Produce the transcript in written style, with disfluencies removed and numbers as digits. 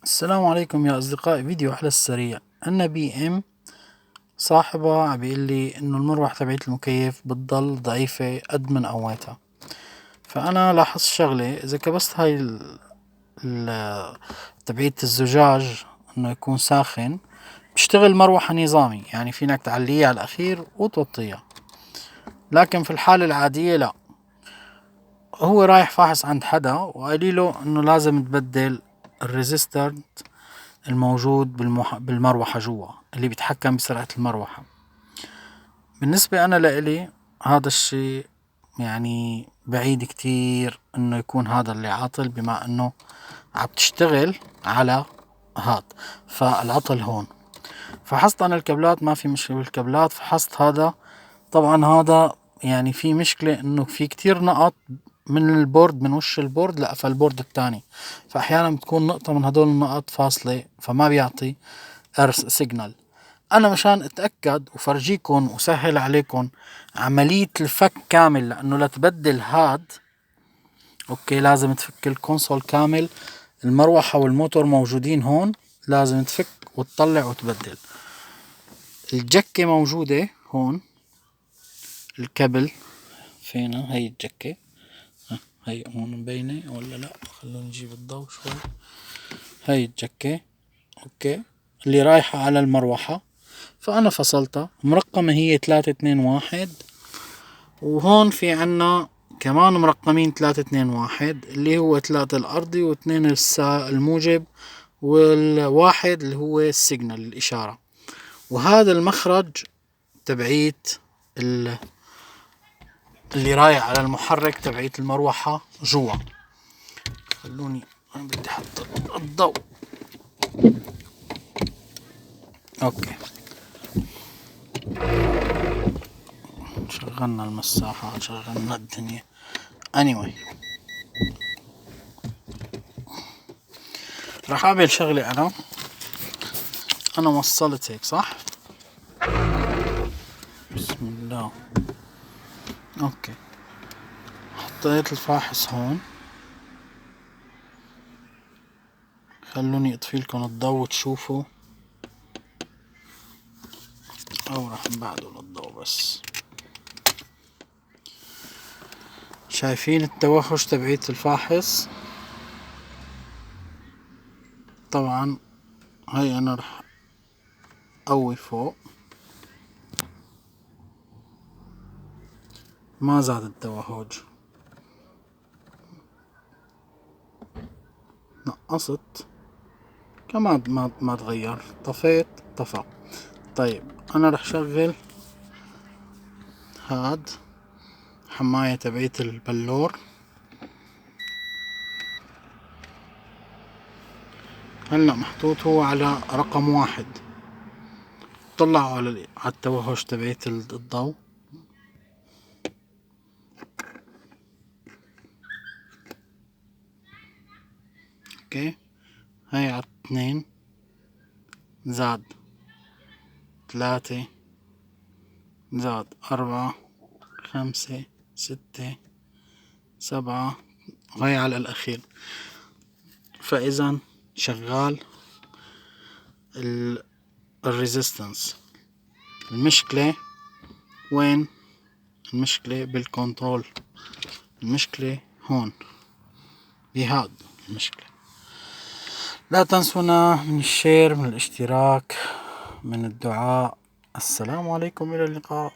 السلام عليكم يا أصدقائي. فيديو على السريع. عنا بي ام صاحبها عم لي إنه المروحة تبعت المكيف بتضل ضعيفة قد من قواتها. فأنا لاحظت شغلة، إذا كبست هاي تبعية الزجاج إنه يكون ساخن بتشتغل مروحة نظامي، يعني فينك تعليه على الأخير وتوطيها. لكن في الحالة العادية لا. هو رايح فاحص عند حدا وقالي له إنه لازم تبدل الريزستر الموجود بالمروحة جوا اللي بيتحكم بسرعة المروحة. بالنسبة أنا لإلي هذا الشي يعني بعيد كتير إنه يكون هذا اللي عاطل، بما إنه عم تشتغل على هاد، فالعطل هون. فحصت أنا الكابلات ما في مشكلة بالكابلات، فحصت هذا. طبعا هذا يعني في مشكلة إنه في كتير نقط من البورد، من وش البورد لقفل البورد التاني، فأحيانا بتكون نقطة من هدول النقط فاصلة فما بيعطي ارس سيجنال. انا مشان اتأكد وفرجيكم وسهل عليكم عملية الفك كامل، لانه لتبدل هاد اوكي لازم تفك الكونسول كامل. المروحة والموتور موجودين هون، لازم تفك وتطلع وتبدل. الجكة موجودة هون، الكابل فينا، هي الجكة، هي هون مبينة ولا لا؟ خلونا نجيب الضوء شوي. هاي الجكة اوكي اللي رايحة على المروحة، فأنا فصلتها مرقمة هي 321. وهون في عنا كمان مرقمين 321 اللي هو 3 الأرضي واثنين الموجب والواحد اللي هو السيجنال الإشارة. وهذا المخرج تبعيت اللي رايح على المحرك تبعيت المروحة جوا. خلوني أنا بدي أحط الضوء. أوكي شغلنا المساحة، شغلنا الدنيا. anyway راح اعمل شغلة. انا وصلت هيك صح؟ بسم الله. اوكي حطيت الفاحص هون. خلوني اطفي لكم الضوء تشوفوا، او راح نبعده للضوء بس. شايفين التوهج تبعيت الفاحص؟ طبعا هاي انا راح قوي فوق، ما زاد التوهج. نقصت كمان ما تغير، طفيت طفى. طيب انا راح شغل هاد حماية تبعيت البلور. هلا محطوط هو على رقم 1. طلعوا على التوهج تبعيت الضوء. اوكي هاي على 2 زاد 3 زاد 4 5 6 7 وهي على الأخير. فإذا شغال الريزيستنس. المشكلة وين؟ المشكلة بالكنترول، المشكلة هون بهاد المشكلة. لا تنسونا من الشير، من الاشتراك، من الدعاء. السلام عليكم، إلى اللقاء.